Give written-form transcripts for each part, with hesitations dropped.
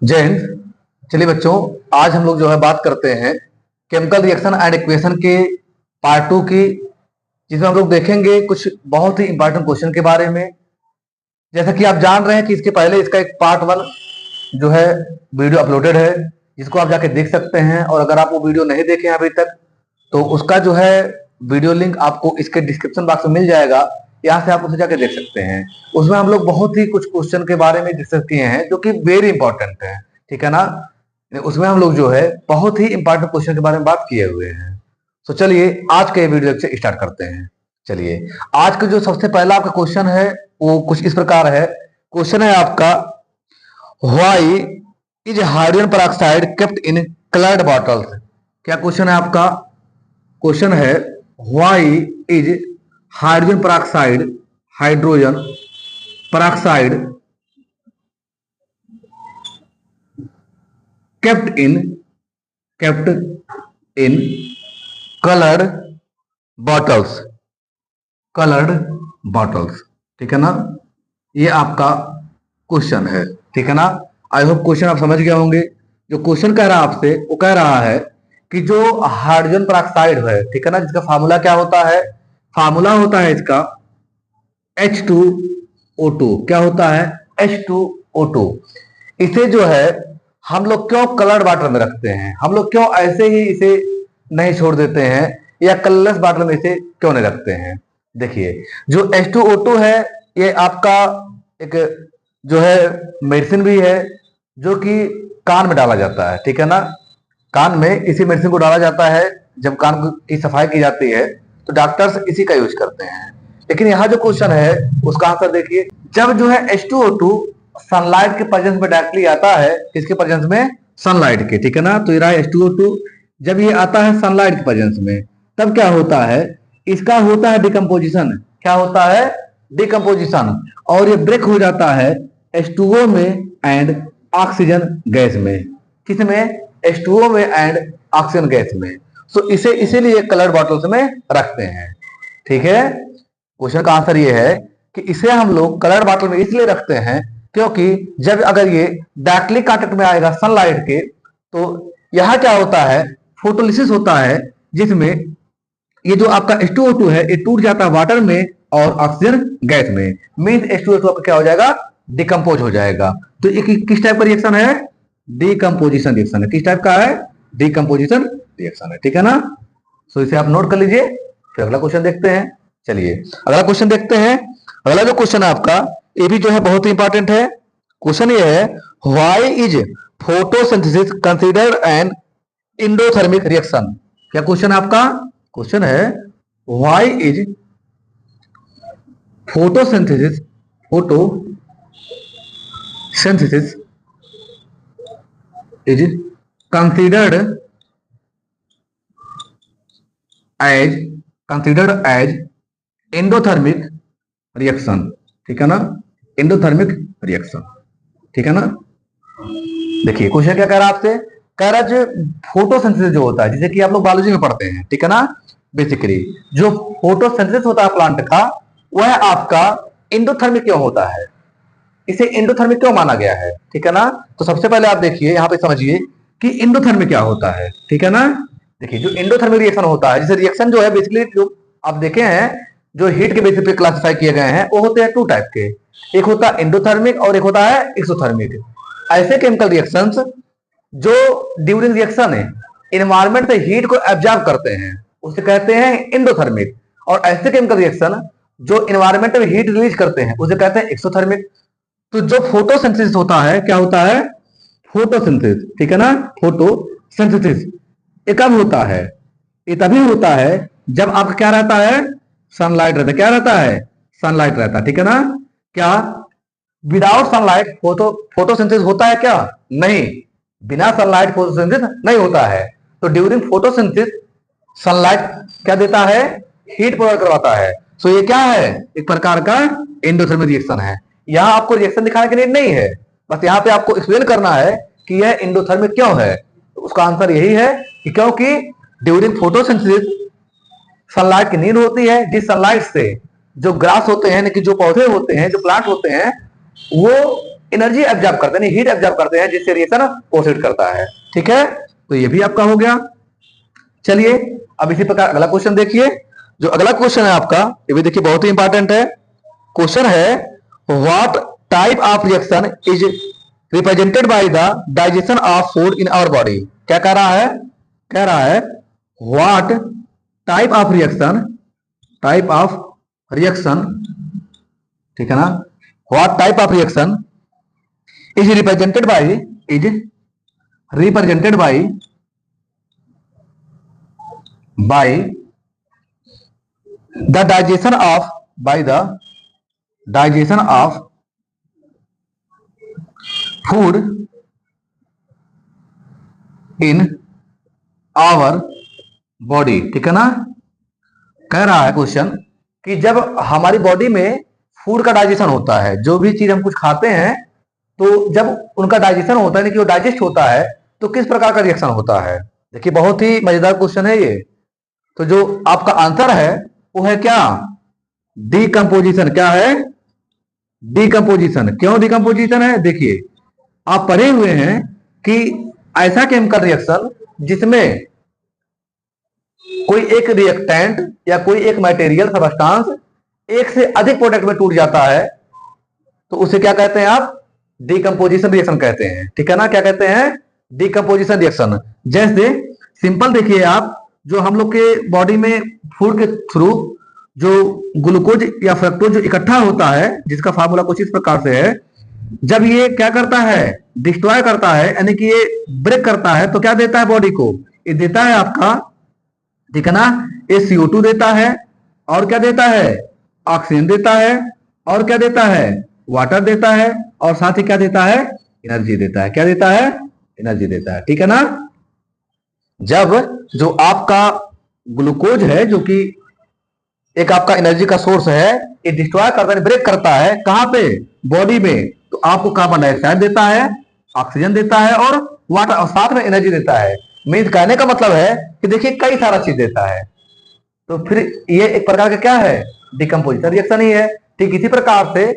जय हिंद। चलिए बच्चों, आज हम लोग जो है बात करते हैं केमिकल रिएक्शन एंड इक्वेशन के पार्ट 2 की, जिसमें हम लोग देखेंगे कुछ बहुत ही इंपॉर्टेंट क्वेश्चन के बारे में। जैसा कि आप जान रहे हैं कि इसके पहले इसका एक पार्ट 1 जो है वीडियो अपलोडेड है, जिसको आप जाके देख सकते हैं। और अगर आप वो वीडियो नहीं देखे हैं अभी तक, तो उसका जो है वीडियो लिंक आपको इसके डिस्क्रिप्शन बॉक्स में मिल जाएगा, यहाँ से आप उसे जाके देख सकते हैं। उसमें हम लोग बहुत ही कुछ क्वेश्चन के बारे में डिस्कस किए हैं जो कि वेरी इंपॉर्टेंट है, ठीक है ना। उसमें हम लोग जो है बहुत ही इंपॉर्टेंट क्वेश्चन के बारे में बात किए हुए हैं। तो चलिए आज के वीडियो से स्टार्ट करते हैं। चलिए, आज का जो सबसे पहला आपका क्वेश्चन है वो कुछ इस प्रकार है। क्वेश्चन है आपका, why is hydrogen peroxide kept in coloured bottles. क्या क्वेश्चन है आपका? क्वेश्चन है, why is hydrogen peroxide kept in colored bottles, ठीक है ना। ये आपका क्वेश्चन है, ठीक है ना। आई होप क्वेश्चन आप समझ गए होंगे। जो क्वेश्चन कह रहा है आपसे, वो कह रहा है कि जो हाइड्रोजन पेरोक्साइड है, ठीक है ना, जिसका फार्मूला क्या होता है? फार्मूला होता है इसका H2O2। क्या होता है? H2O2। इसे जो है हम लोग क्यों कलर्ड वाटर में रखते हैं? हम लोग क्यों ऐसे ही इसे नहीं छोड़ देते हैं, या कलरलेस वाटर में इसे क्यों नहीं रखते हैं? देखिए, जो H2O2 है, ये आपका एक जो है मेडिसिन भी है, जो कि कान में डाला जाता है, ठीक है ना। कान में इसी मेडिसिन को डाला जाता है। जब कान की सफाई की जाती है तो डॉक्टर्स इसी का यूज करते हैं। लेकिन यहाँ जो क्वेश्चन है उसका आंसर देखिए। जब जो है H2O2 सनलाइट के प्रेजेंस में डायरेक्टली आता है, किसके प्रेजेंस में? सनलाइट के, ठीक है ना। तो ये रहा H2O2। जब ये आता है सनलाइट के प्रेजेंस में, तब क्या होता है? इसका होता है डिकम्पोजिशन। क्या होता है? डिकम्पोजिशन। और ये ब्रेक हो जाता है H2O में एंड ऑक्सीजन गैस में। किसमें? H2O में एंड ऑक्सीजन गैस में। तो इसे इसीलिए कलर्ड बॉटल्स में रखते हैं, ठीक है। क्वेश्चन का आंसर ये है कि इसे हम लोग कलर्ड बॉटल में इसलिए रखते हैं क्योंकि जब अगर ये डायरेक्टली कांटेक्ट में आएगा सनलाइट के, तो यह क्या होता है? फोटोलिसिस होता है, जिसमें ये जो आपका H2O2 है ये टूट जाता है वाटर में और ऑक्सीजन गैस में। मींस H2O2 आपका क्या हो जाएगा? डिकम्पोज हो जाएगा। तो ये किस टाइप का रिएक्शन है? डिकम्पोजिशन रिएक्शन है। किस टाइप का है? डिकम्पोजिशन रिएक्शन है, ठीक है ना। सो इसे आप नोट कर लीजिए। फिर अगला क्वेश्चन देखते हैं। चलिए अगला क्वेश्चन देखते हैं। अगला जो क्वेश्चन है आपका, ये भी जो है बहुत ही इंपॉर्टेंट है। क्वेश्चन ये है, why is photosynthesis considered an endothermic reaction. क्या क्वेश्चन है आपका? क्वेश्चन है, why is photosynthesis is considered as endothermic reaction, ठीक है ना। एंडोथर्मिक रिएक्शन, ठीक है ना। देखिए क्वेश्चन क्या कह रहा है आपसे? कह रहा है जो फोटोसिंथेसिस जो होता है, जैसे कि आप लोग बायोलॉजी में पढ़ते हैं, ठीक है ना। बेसिकली जो फोटोसिंथेसिस होता है प्लांट का, वह आपका एंडोथर्मिक क्यों होता है? इसे एंडोथर्मिक क्यों माना गया है, ठीक है ना। तो सबसे पहले आप देखिए, यहाँ पे समझिए कि एंडोथर्मिक क्या होता है, ठीक है ना। देखिए, जो एंडोथर्मिक रिएक्शन होता है, जैसे रिएक्शन जो है बेसिकली जो आप देखे हैं, जो हीट के बेसिस पे क्लासिफाई किए गए हैं, वो होते हैं 2 टाइप के। एक होता है एंडोथर्मिक और एक होता है एक्सोथर्मिक। ऐसे केमिकल रिएक्शंस जो ड्यूरिंग रिएक्शन है एनवायरमेंट से हीट को एब्जॉर्ब करते हैं, उसे कहते हैं एंडोथर्मिक। और ऐसे केमिकल रिएक्शन जो एनवायरमेंट में हीट रिलीज करते हैं, उसे कहते हैं एक्सोथर्मिक। तो जो फोटोसिंथेसिस होता है, क्या होता है? फोटोसिंथेसिस, ठीक है ना। फोटोसिंथेसिस ये कब होता है? ये तभी होता है जब आपका क्या रहता है? सनलाइट रहता है। क्या रहता है? सनलाइट रहता है, ठीक है ना। क्या विदाउट सनलाइट फोटोसिंथेसिस होता है? क्या नहीं, बिना सनलाइट फोटोसिंथेसिस नहीं होता है। तो ड्यूरिंग फोटोसिंथेसिस सनलाइट क्या देता है? हीट प्रोवाइड करवाता है। सो ये क्या है? एक प्रकार का एंडोथर्मिक रिएक्शन है। यहां आपको रिएक्शन दिखाने के लिए नहीं है, बस यहाँ पे आपको एक्सप्लेन करना है कि यह एंडोथर्मिक क्यों है। तो उसका आंसर यही है कि क्योंकि ड्यूरिंग फोटोसिंथेसिस सनलाइट की नीड होती है, जिस सनलाइट से जो ग्रास होते हैं, कि जो पौधे होते हैं, जो प्लांट होते हैं, वो एनर्जी एब्जॉर्ब करते हैं, हीट एब्जॉर्ब करते हैं, जिससे रिएक्शन प्रोसीड करता है। ठीक है, तो ये भी आपका हो गया। चलिए अब इसी प्रकार अगला क्वेश्चन देखिए। जो अगला क्वेश्चन है आपका, ये भी देखिए बहुत ही इंपॉर्टेंट है। क्वेश्चन है what type of reaction is represented by the digestion of food in our body. क्या कह रहा है? कह रहा है व्हाट टाइप ऑफ रिएक्शन, ठीक है ना, what type of reaction is represented by the digestion of food in our body. ठीक है ना, कह रहा है क्वेश्चन कि जब हमारी बॉडी में फूड का डाइजेशन होता है, जो भी चीज हम कुछ खाते हैं, तो जब उनका डाइजेशन होता है, यानी कि वो डाइजेस्ट होता है, तो किस प्रकार का रिएक्शन होता है। देखिए बहुत ही मजेदार क्वेश्चन है ये। तो जो आपका आंसर है वो है क्या? डिकम्पोजिशन। क्या है? डिकम्पोजिशन। क्यों डिकम्पोजिशन है? देखिए आप पढ़े हुए हैं कि ऐसा केमिकल रिएक्शन जिसमें कोई एक रिएक्टेंट या कोई एक मटेरियल सबस्टांस एक से अधिक प्रोडक्ट में टूट जाता है, तो उसे क्या कहते हैं आप? डिकम्पोजिशन रिएक्शन कहते हैं। ठीक है ना, क्या कहते हैं? Decomposition reaction. जैसे सिंपल देखिए आप, जो हम लोग के बॉडी में फूड के थ्रू जो ग्लूकोज या फ्रक्टोज जो इकट्ठा होता है, जिसका फार्मूला कुछ इस प्रकार से है, जब ये क्या करता है? डिस्ट्रॉय करता है, यानी कि ये ब्रेक करता है, तो क्या देता है बॉडी को? ये देता है आपका, ठीक है ना, ये CO2 देता है, और क्या देता है? ऑक्सीजन देता है, और क्या देता है? वाटर देता है, और साथ ही क्या देता है? एनर्जी देता है। क्या देता है? एनर्जी देता है। ठीक है ना, जब जो आपका ग्लूकोज है, जो कि एक आपका एनर्जी का सोर्स है, ये डिस्ट्रॉय करता है, ब्रेक करता है, कहां पे? बॉडी में, तो आपको कार्बन डाइऑक्साइड देता है, ऑक्सीजन देता है, और वाटर, और साथ में एनर्जी देता है। मीन्स कहने का मतलब है कि देखिए कई सारा चीज देता है, तो फिर ये एक प्रकार का क्या है? डिकम्पोजिशन रिएक्शन ही है। ठीक इसी प्रकार से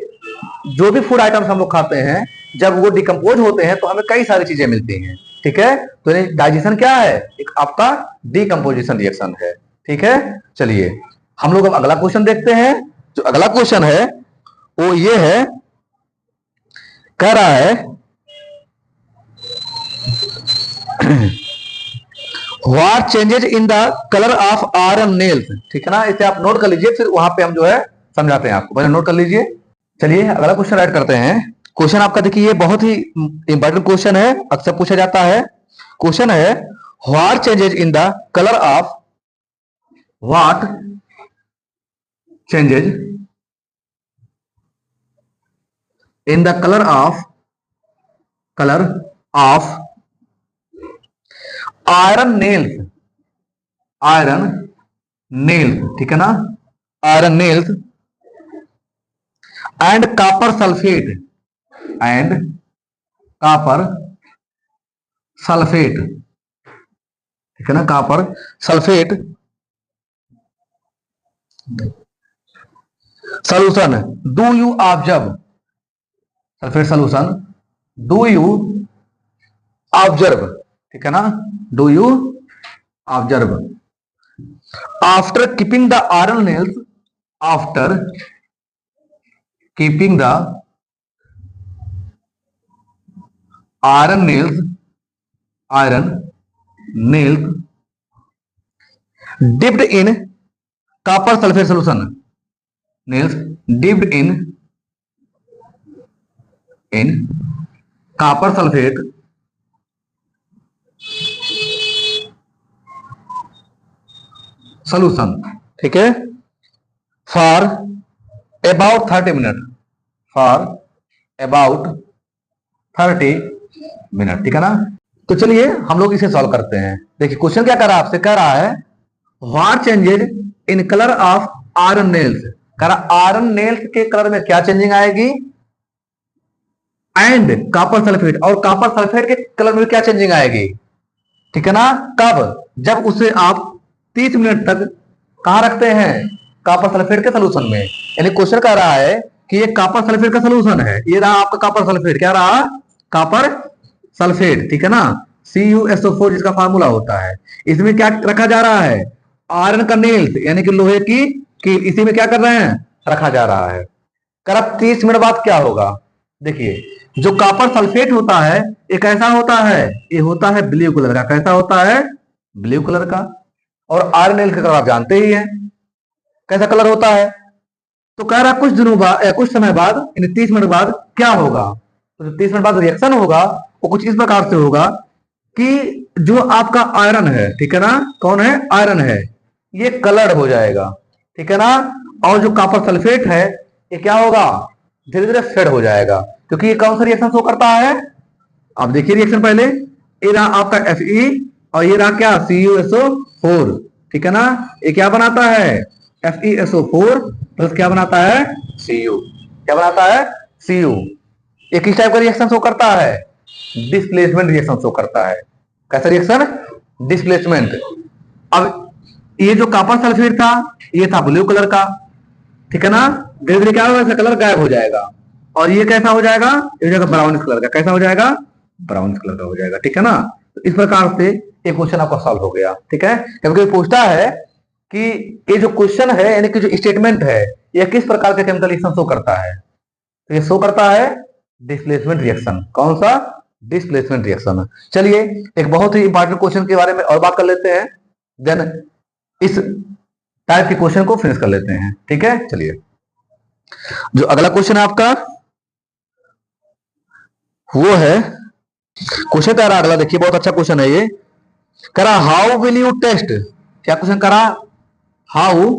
जो भी फूड आइटम्स हम लोग खाते हैं, जब वो डिकम्पोज होते हैं तो हमें कई सारी चीजें मिलती हैं। ठीक है, तो डाइजेशन क्या है? एक आपका डिकम्पोजिशन रिएक्शन है। ठीक है, चलिए हम लोग अब अगला क्वेश्चन देखते हैं। जो अगला क्वेश्चन है वो ये है, कह रहा है what changes in the colour of iron nails. ठीक है ना, इसे आप नोट कर लीजिए, फिर वहां पे हम जो है समझाते हैं आपको। पहले नोट कर लीजिए। चलिए अगला क्वेश्चन ऐड करते हैं। क्वेश्चन आपका देखिए, ये बहुत ही इंपॉर्टेंट क्वेश्चन है, अक्सर पूछा जाता है। क्वेश्चन है what changes in the colour of what changes in the colour of iron nails, ठीक है ना, iron nails and copper sulphate, ठीक है ना, copper sulphate solution do you observe, sulphate solution do you observe, ठीक है ना, do you observe after keeping the iron nails, after keeping the iron nails dipped in copper sulfate solution, nails dipped in copper sulfate solution, ठीक है, for about 30 minute, ठीक है ना। तो चलिए हम लोग इसे सॉल्व करते हैं। देखिए क्वेश्चन क्या कर रहा है आपसे, कह रहा है what changes in colour of iron nails, कह रहा आयरन नेल्स के कलर में क्या चेंजिंग आएगी, एंड कॉपर सल्फेट, और कॉपर सल्फेट के कलर में क्या चेंजिंग आएगी, ठीक है ना। कब? जब उसे आप 30 मिनट तक कहां रखते हैं? कॉपर सल्फेट के सोल्यूशन में। यानी क्वेश्चन कह रहा है कि ये कॉपर सल्फेट का सोल्यूशन है। ये रहा आपका कॉपर सल्फेट, क्या रहा, कॉपर सल्फेट, ठीक है ना, CuSO4 जिसका फार्मूला होता है। इसमें क्या रखा जा रहा है, आयरन का नेल्स यानी कि लोहे की कील, इसी में क्या कर रहे हैं, रखा जा रहा है। कर अब 30 मिनट बाद क्या होगा, देखिए जो कॉपर सल्फेट होता है ये कैसा होता है, ये होता है ब्लू कलर का, कैसा होता है, ब्लू कलर का। और आयरन नेल्स का कलर आप जानते ही हैं कैसा कलर होता है। तो कह रहा कुछ दिनों बाद, कुछ समय बाद, 30 मिनट बाद क्या होगा, तो 30 मिनट बाद रिएक्शन होगा वो कुछ इस प्रकार से होगा कि जो आपका आयरन है, ठीक है ना, कौन है, आयरन है, ये कलर्ड हो जाएगा, ठीक है ना। और जो कॉपर सल्फेट है ये क्या होगा, धीरे धीरे फेड हो जाएगा, क्योंकि ये कौन सा रिएक्शन शो करता है, आप देखिए रिएक्शन पहले, ये रहा आपका Fe और ये रहा क्या, CuSO4, ठीक है ना। ये क्या बनाता है, FeSO4 प्लस क्या बनाता है, Cu, क्या बनाता है, Cu। ये किस टाइप का रिएक्शन शो करता है, डिस्प्लेसमेंट रिएक्शन शो करता है। कैसा रिएक्शन, डिस्प्लेसमेंट। अब ये जो कॉपर सल्फेट था ये था ब्लू कलर का, ठीक है ना, धीरे धीरे क्या होगा, इसका कलर गायब हो जाएगा और ये कैसा हो जाएगा, ये हो जाएगा ब्राउनिश कलर का, कैसा हो जाएगा, ब्राउनिश कलर का हो जाएगा, ठीक है ना। तो इस प्रकार से ये क्वेश्चन आपका सॉल्व हो गया, ठीक है। क्योंकि पूछता है कि ये जो क्वेश्चन है यानी कि जो स्टेटमेंट है ये किस प्रकार का केमिकल रिएक्शन शो करता है, तो ये शो करता है डिस्प्लेसमेंट रिएक्शन। कौन सा, डिस्प्लेसमेंट रिएक्शन। चलिए एक बहुत ही इंपॉर्टेंट क्वेश्चन के बारे में और बात कर लेते हैं, देन इस टाइप के क्वेश्चन को फिनिश कर लेते हैं, ठीक है। चलिए जो अगला क्वेश्चन है आपका वो है, क्वेश्चन कह रहा अगला, देखिए बहुत अच्छा क्वेश्चन है ये, कह रहा हाउ विल यू टेस्ट, क्या क्वेश्चन करा, हाउ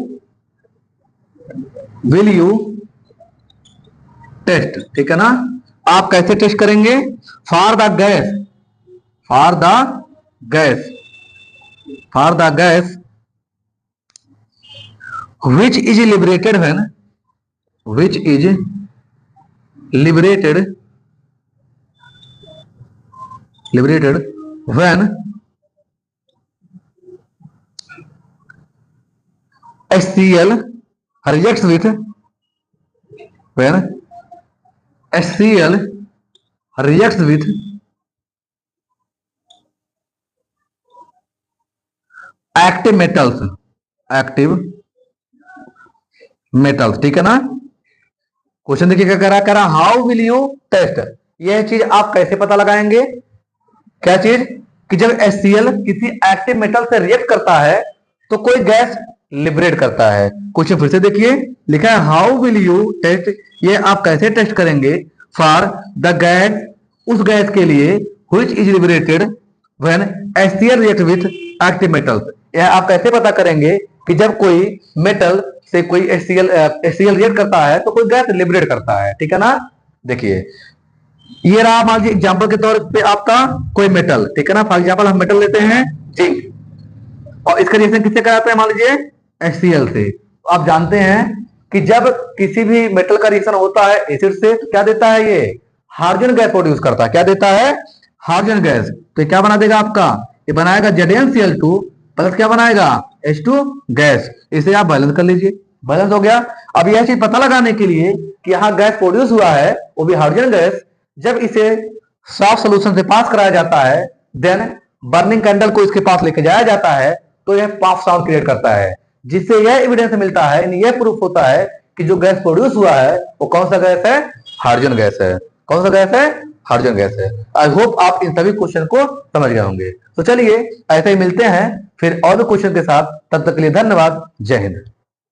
विल यू टेस्ट, ठीक है ना, आप कैसे टेस्ट करेंगे, for the gas, for the gas, for the gas which is liberated when, which is liberated, liberated when HCl reacts with, when HCl reacts with active metals, active metals, ठीक है ना। Question देखिए क्या कह रहा how will you test, यह चीज आप कैसे पता लगाएंगे, क्या चीज, कि जब HCl किसी एक्टिव मेटल से रिएक्ट करता है तो कोई गैस लिबरेट करता है। क्वेश्चन फिर से देखिए, लिखा है हाउ विल यू टेस्ट, ये आप कैसे टेस्ट करेंगे, फॉर द गैस, उस गैस के लिए which is liberated when HCl react with active metals, यह आप कैसे पता करेंगे कि जब कोई मेटल से कोई HCl रिएक्ट करता है तो कोई गैस लिबरेट करता है, ठीक है ना। देखिए ये रहा मान लीजिए एग्जाम्पल के तौर पे आपका कोई मेटल, ठीक है ना, फॉर एग्जाम्पल हम मेटल लेते हैं जिंक और इसका रिएक्शन किससे कराते हैं, मान लीजिए HCl से। तो आप जानते हैं कि जब किसी भी मेटल का रिएक्शन होता है एसिड से तो क्या देता है, ये हाइड्रोजन गैस प्रोड्यूस करता है, क्या देता है, हाइड्रोजन गैस। तो क्या बना देगा आपका, ये बनाएगा ZnCl2 प्लस क्या बनाएगा, H2 गैस। इसे आप बैलेंस कर लीजिए, बैलेंस हो गया। अब यह चीज पता लगाने के लिए कि यहाँ गैस प्रोड्यूस हुआ है वो भी हाइड्रोजन गैस, जब इसे सॉफ्ट सोल्यूशन से पास कराया जाता है, देन बर्निंग कैंडल को इसके पास लेके जाया जाता है तो यह पॉप साउंड क्रिएट करता है, जिससे यह एविडेंस मिलता है, यह प्रूफ होता है कि जो गैस प्रोड्यूस हुआ है वो कौन सा गैस है, हाइड्रोजन गैस है। कौन सा गैस है, हाइड्रोजन गैस है। आई होप आप इन सभी क्वेश्चन को समझ गए होंगे। तो चलिए ऐसे ही मिलते हैं फिर और भी क्वेश्चन के साथ, तब तक के लिए धन्यवाद, जय हिंद।